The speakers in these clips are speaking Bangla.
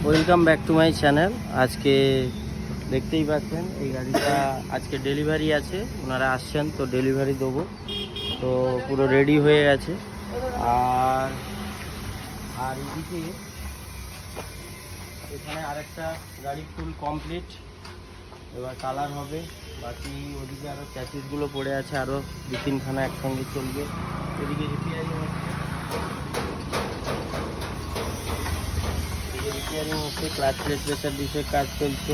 Welcome back to my channel. আজকে দেখতেই পাচ্ছেন এই গাড়িটা আজকে ডেলিভারি আছে, ওনারা আসছেন তো ডেলিভারি দেবো। তো পুরো রেডি হয়ে গেছে। আর আর এদিকে এখানে আরেকটা গাড়ি ফুল কমপ্লিট, এবার কালার হবে। বাকি ওদিকে আরও চ্যাসিসগুলো পড়ে আছে, আরও 2-3খানা একসঙ্গে চলবে। এদিকে রিপেয়ারিং হচ্ছে, ক্লাচ প্লেট প্রেসার ডিসের কাজ চলছে।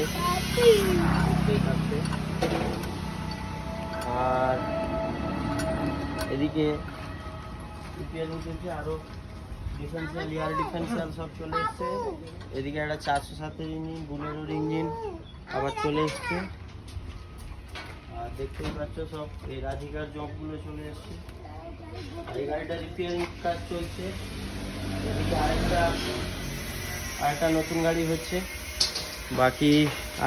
আর এদিকে রিপেয়ারিং চলছে, আরও ডিফেন্সিয়াল এয়ার ডিফেন্সিয়াল সব চলে এসছে। এদিকে একটা 407-এর ইঞ্জিন, বুলেরোর ইঞ্জিন আবার চলে এসছে। আর দেখতেই পাচ্ছ সব এই রাধিকার জবগুলো চলে এসছে। আর এই গাড়িটা রিপেয়ারিং কাজ চলছে। এদিকে আরেকটা নতুন গাড়ি হচ্ছে। বাকি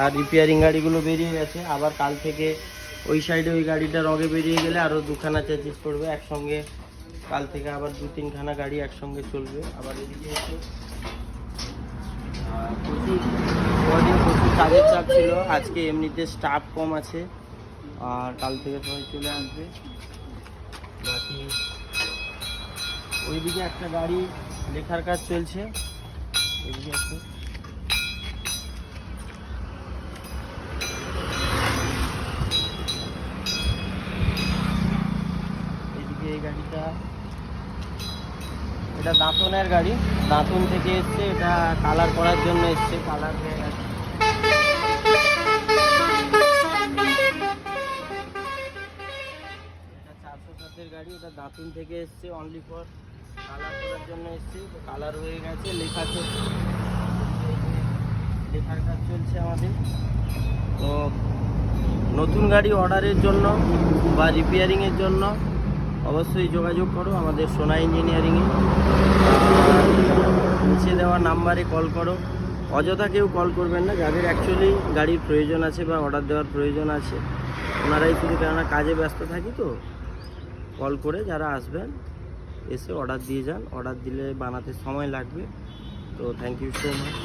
আর রিপেয়ারিং গাড়িগুলো বেরিয়ে গেছে। আবার কাল থেকে ওই সাইডে ওই গাড়িটা রগে বেরিয়ে গেলে আরও 2খানা চ্যাসিস পড়বে একসঙ্গে। কাল থেকে আবার 2-3খানা গাড়ি একসঙ্গে চলবে। আবার এদিকে হচ্ছে প্রচুর কাজের চাপ ছিল, আজকে এমনিতে স্টাফ কম আছে, আর কাল থেকে সবাই চলে আসবে। বাকি ওইদিকে একটা গাড়ি লেখার কাজ চলছে। এদিকে একটু এদিকে এই গাড়িটা, এটা দাঁতনের গাড়ি, দাঁতন থেকে এসছে, এটা কালার করার জন্য এসছে, কালার হয়ে গেছে। এটা 407-এর গাড়ি, এটা দাঁতন থেকে এসছে, অনলি ফর কালার করার জন্য এসছে। তো কালার হয়ে গেছে, লেখার কাজ চলছে আমাদের। তো নতুন গাড়ি অর্ডারের জন্য বা রিপেয়ারিংয়ের জন্য অবশ্যই যোগাযোগ করো আমাদের সোনা ইঞ্জিনিয়ারিংয়ে। নিচে দেওয়া নাম্বারে কল করো। অযথা কেউ কল করবেন না, যাদের অ্যাকচুয়ালি গাড়ির প্রয়োজন আছে বা অর্ডার দেওয়ার প্রয়োজন আছে ওনারাই শুধু, কেননা কাজে ব্যস্ত থাকি তো। কল করে যারা আসবেন এসে অর্ডার দিয়ে যান, অর্ডার দিলে বানাতে সময় লাগবে। তো থ্যাংক ইউ সো মাচ।